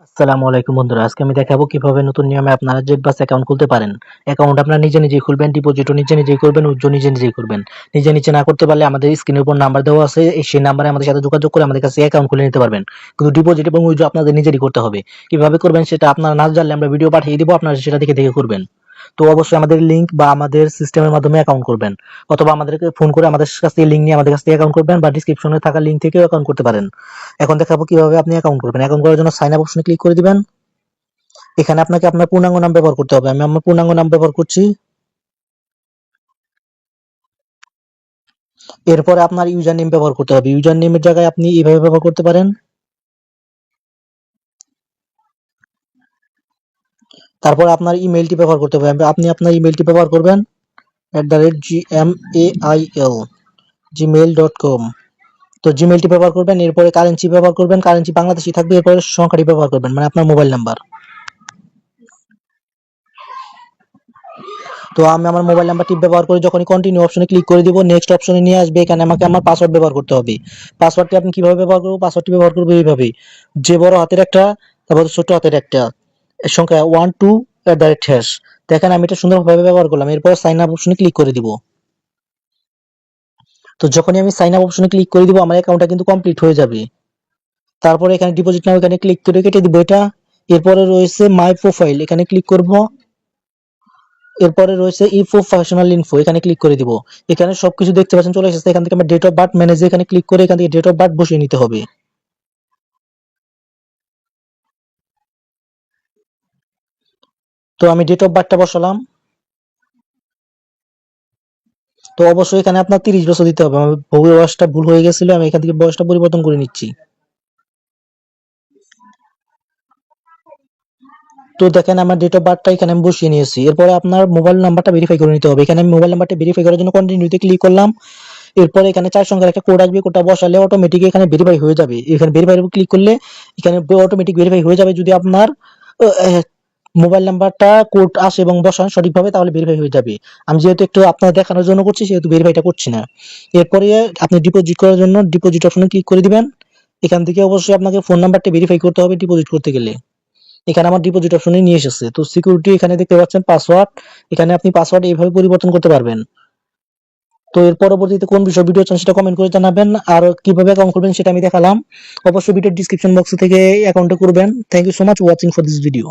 আসসালামু আলাইকুম বন্ধুরা, আজকে আমি দেখাবো কিভাবে নতুন নিয়মে আপনারা জেটবাস অ্যাকাউন্ট খুলতে পারেন। অ্যাকাউন্ট আপনারা নিজে নিজেই খুলবেন, ডিপোজিটও নিজে নিজেই করবেন, উইথড্র নিজে নিজেই করবেন। নিজে নিজে না করতে পারলে আমাদের স্ক্রিনের উপর নাম্বার দেওয়া আছে, সেই নাম্বারে আমাদের সাথে যোগাযোগ করে আমাদের কাছে অ্যাকাউন্ট খুলে নিতে পারবেন। কিন্তু ডিপোজিট এবং উইথড্র আপনাদের নিজেরই করতে হবে। কিভাবে করবেন সেটা আপনারা না জানলে আমরা ভিডিও পাঠিয়ে দিব, আপনারা সেটা দেখে দেখে করবেন। তো অবশ্যই আমাদের লিংক বা আমাদের সিস্টেমের মাধ্যমে অ্যাকাউন্ট করবেন, অথবা আমাদেরকে ফোন করে আমাদের কাছ থেকে লিংক নিয়ে আমাদের কাছ থেকে অ্যাকাউন্ট করবেন, বা ডিসক্রিপশনে থাকা লিংক থেকেও অ্যাকাউন্ট করতে পারেন। এখন দেখাবো কিভাবে আপনি অ্যাকাউন্ট করবেন। অ্যাকাউন্ট করার জন্য সাইন আপ অপশনে ক্লিক করে দিবেন। এখানে আপনাকে আপনার পূর্ণাঙ্গ নাম ব্যবহার করতে হবে। আমি আমার পূর্ণাঙ্গ নাম ব্যবহার করছি। এরপরে আপনার ইউজার নেম ব্যবহার করতে হবে। ইউজার নেমের জায়গায় আপনি এইভাবে ব্যবহার করতে পারেন। তারপর আপনার ইমেইলটি ব্যবহার করতে হবে। আপনি আপনার ইমেইলটি ব্যবহার করবেন @gmail.com। তো জিমেইলটি ব্যবহার করবেন। এরপরে কারেন্সি ব্যবহার করবেন। কারেন্সি বাংলাদেশি থাকবে। এরপরে সংখ্যাটি ব্যবহার করবেন, মানে আপনার মোবাইল নাম্বার। তো আমি আমার মোবাইল নাম্বারটি ব্যবহার করে যখনই কন্টিনিউ অপশনে ক্লিক করে দিব, নেক্সট অপশনে নিয়ে আসবে। এখানে আমাকে আমার পাসওয়ার্ড ব্যবহার করতে হবে। পাসওয়ার্ডটি আপনি কিভাবে ব্যবহার করবো? পাসওয়ার্ডটি ব্যবহার করবো এইভাবে, যে বড় হাতের একটা, তারপর ছোট হাতের একটা এর সংখ্যা 12 দেখেন আমি এটা সুন্দরভাবে ব্যবহার করলাম। এরপর সাইন আপ অপশনে ক্লিক করে দিব। তো যখনই আমি সাইন আপ অপশনে ক্লিক করে দিব, আমার অ্যাকাউন্টটা কিন্তু কমপ্লিট হয়ে যাবে। তারপরে এখানে ডিপোজিট নাও, এখানে ক্লিক করে কেটে দিব এটা। এরপরে রয়েছে মাই প্রোফাইল, এখানে ক্লিক করব। এরপরে রয়েছে ই প্রফেশনাল ইনফো, এখানে ক্লিক করে দিব। এখানে সবকিছু দেখতে পাচ্ছেন চলে এসেছে। এখান থেকে আমার ডেট অফ বার্থ ম্যানেজে এখানে ক্লিক করে এখান থেকে ডেট অফ বার্থ বসিয়ে নিতে হবে। তো আমি ডেট অফ বার্থটা বসালাম। তো অবশ্যই এখানে আপনার 30 বছর দিতে হবে। আমার বয়সটা ভুল হয়ে গেছিল, আমি এখান থেকে বয়সটা পরিবর্তন করে নিচ্ছি। তো দেখেন আমার ডেট অফ বার্থটা এখানে আমি বসিয়ে নিয়েছি। এরপরে আপনার মোবাইল নাম্বারটা ভেরিফাই করে নিতে হবে। এখানে আমি মোবাইল নাম্বারটা ভেরিফাই করার জন্য কন্টিনিউতে ক্লিক করলাম। এরপরে এখানে 4 সংখ্যার একটা কোড আসবে। কোডটা বসালে অটোমেটিক এখানে ভেরিফাই হয়ে যাবে। এখানে ভেরিফাই ক্লিক করলে এখানে অটোমেটিক ভেরিফাই হয়ে যাবে। যদি আপনার মোবাইল নাম্বারটা কোড আসে এবং বসান সঠিকভাবে, তাহলে ভেরিফাই হয়ে যাবে। আমি যেহেতু একটু আপনার দেখানোর জন্য করছি, সেহেতু ভেরিফাইটা করছি না। এরপরে আপনি ডিপোজিট করার জন্য ডিপোজিট অপশনে ক্লিক করে দিবেন। এখান থেকে অবশ্যই আপনাকে ফোন নাম্বারটা ভেরিফাই করতে হবে ডিপোজিট করতে গেলে। এখানে আমার ডিপোজিট অপশনে নিয়ে এসেছে। তো সিকিউরিটি এখানে দেখতে পাচ্ছেন পাসওয়ার্ড, এখানে আপনি পাসওয়ার্ড এইভাবে পরিবর্তন করতে পারবেন। তো এর পরবর্তীতে কোন বিষয় ভিডিও চান সেটা কমেন্ট করে জানাবেন। আর কিভাবে অ্যাকাউন্ট করবেন সেটা আমি দেখালাম। অবশ্যই ভিডিওর ডিসক্রিপশন বক্স থেকে অ্যাকাউন্টটা করবেন। Thank you so much watching for this video.